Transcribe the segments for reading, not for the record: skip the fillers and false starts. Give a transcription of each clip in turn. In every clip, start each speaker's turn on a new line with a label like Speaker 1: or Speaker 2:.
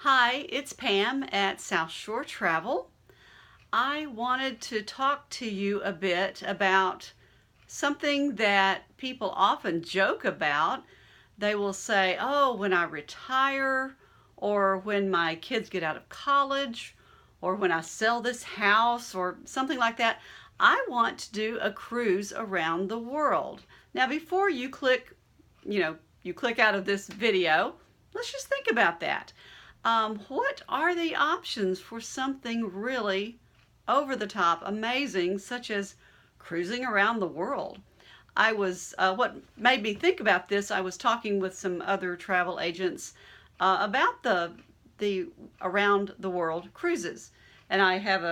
Speaker 1: Hi, it's Pam at South Shore Travel. I wanted to talk to you a bit about something that people often joke about. They will say, oh, when I retire, or when my kids get out of college, or when I sell this house, or something like that, I want to do a cruise around the world. Now, before you click, you click out of this video, let's just think about that. What are the options for something really over the top, amazing, such as cruising around the world? What made me think about this, I was talking with some other travel agents about the around the world cruises. And I have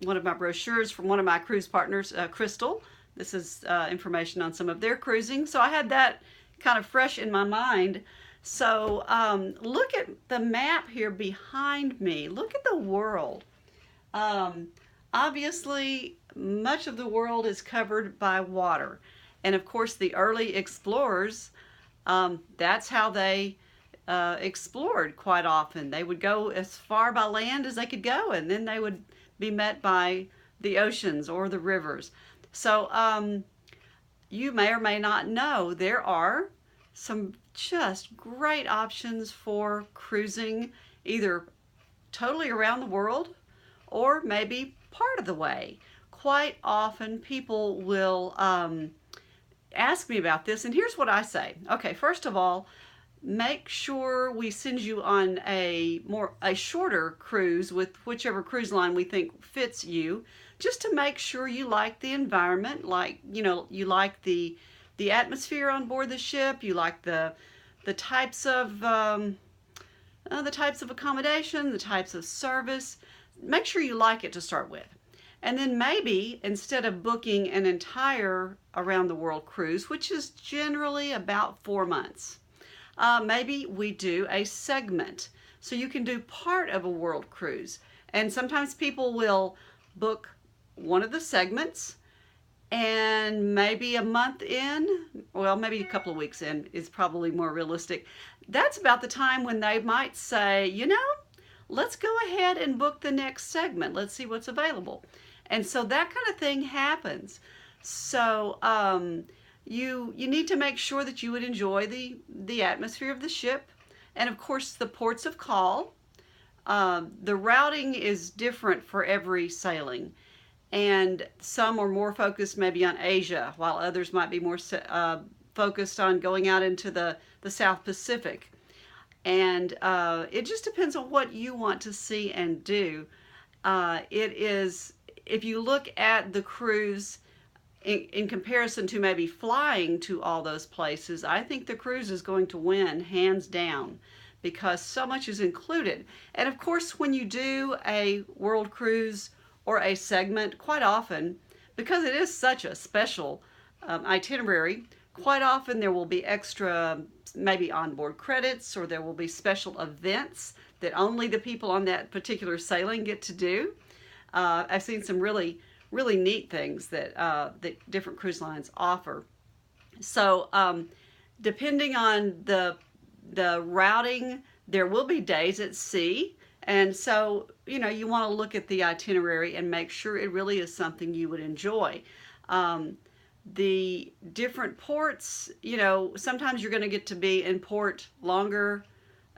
Speaker 1: one of my brochures from one of my cruise partners, Crystal. This is information on some of their cruising. So I had that kind of fresh in my mind. So look at the map here behind me. Look at the world. Um, Obviously, much of the world is covered by water. And of course, the early explorers, that's how they explored quite often. They would go as far by land as they could go, and then they would be met by the oceans or the rivers. So you may or may not know there are some just great options for cruising either totally around the world or maybe part of the way. Quite often people will ask me about this, and here's what I say. Okay, first of all, make sure we send you on a shorter cruise with whichever cruise line we think fits you, just to make sure you like the environment, like you like the atmosphere on board the ship, you like the types of accommodation, the types of service. Make sure you like it to start with. And then maybe instead of booking an entire around the world cruise, which is generally about 4 months, maybe we do a segment. So you can do part of a world cruise. And sometimes people will book one of the segments, and maybe a month in, well, maybe a couple of weeks in is probably more realistic. That's about the time when they might say, let's go ahead and book the next segment. Let's see what's available. And so that kind of thing happens. So you need to make sure that you would enjoy the atmosphere of the ship, and of course the ports of call. The routing is different for every sailing, and some are more focused maybe on Asia, while others might be more focused on going out into the South Pacific. And it just depends on what you want to see and do. If you look at the cruise in comparison to maybe flying to all those places, I think the cruise is going to win hands down because so much is included. And of course, when you do a world cruise or a segment, quite often, because it is such a special itinerary, quite often there will be extra maybe onboard credits, or there will be special events that only the people on that particular sailing get to do. I've seen some really, really neat things that different cruise lines offer. So depending on the routing, there will be days at sea. And so, you want to look at the itinerary and make sure it really is something you would enjoy. The different ports, sometimes you're going to get to be in port longer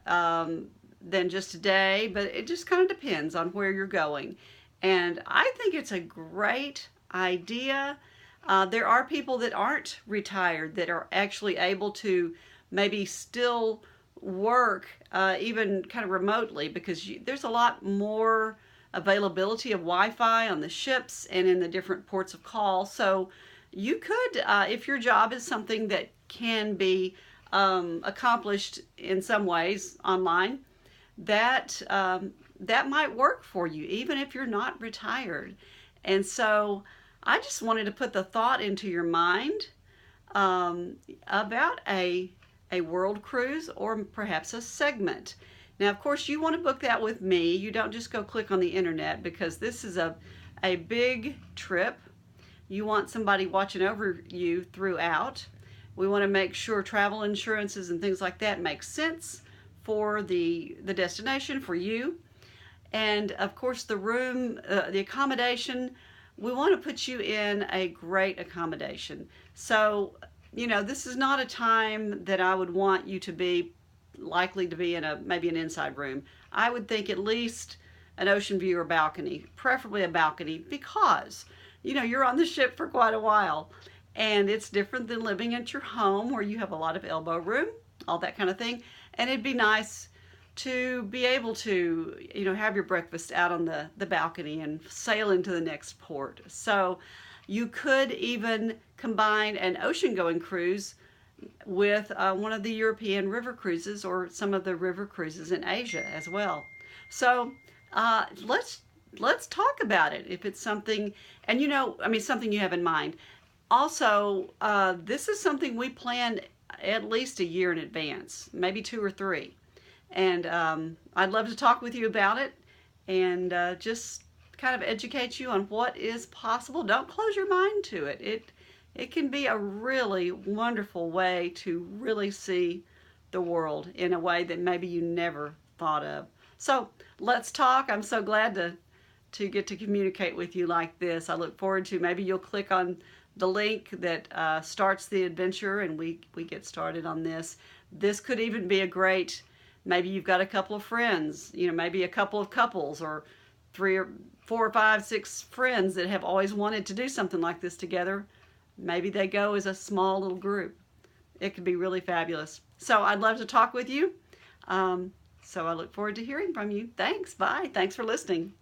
Speaker 1: than just a day, but it just kind of depends on where you're going. And I think it's a great idea. There are people that aren't retired that are actually able to maybe still work even kind of remotely, because there's a lot more availability of Wi-Fi on the ships and in the different ports of call. So you could, if your job is something that can be accomplished in some ways online, that might work for you, even if you're not retired. And so I just wanted to put the thought into your mind about a world cruise or perhaps a segment. Now, of course, you want to book that with me. You don't just go click on the internet, because this is a big trip. You want somebody watching over you throughout. We want to make sure travel insurances and things like that make sense for the destination for you. And of course, the room, the accommodation, we want to put you in a great accommodation. So, this is not a time that I would want you to be likely to be in maybe an inside room. I would think at least an ocean view or balcony, preferably a balcony, because, you're on the ship for quite a while. And it's different than living at your home where you have a lot of elbow room, all that kind of thing. And it'd be nice to be able to, have your breakfast out on the balcony and sail into the next port. So you could even combine an ocean-going cruise with one of the European river cruises or some of the river cruises in Asia as well. So let's talk about it if it's something, and something you have in mind. Also, this is something we plan at least a year in advance, maybe 2 or 3. And I'd love to talk with you about it and just kind of educate you on what is possible. Don't close your mind to it. It can be a really wonderful way to really see the world in a way that maybe you never thought of. So let's talk. I'm so glad to get to communicate with you like this. I look forward to, maybe you'll click on the link that starts the adventure and we get started on this. This could even be a great, maybe you've got a couple of friends, maybe a couple of couples or 3 or 4 or 5, 6 friends that have always wanted to do something like this together. Maybe they go as a small little group. It could be really fabulous. So I'd love to talk with you. So I look forward to hearing from you. Thanks. Bye. Thanks for listening.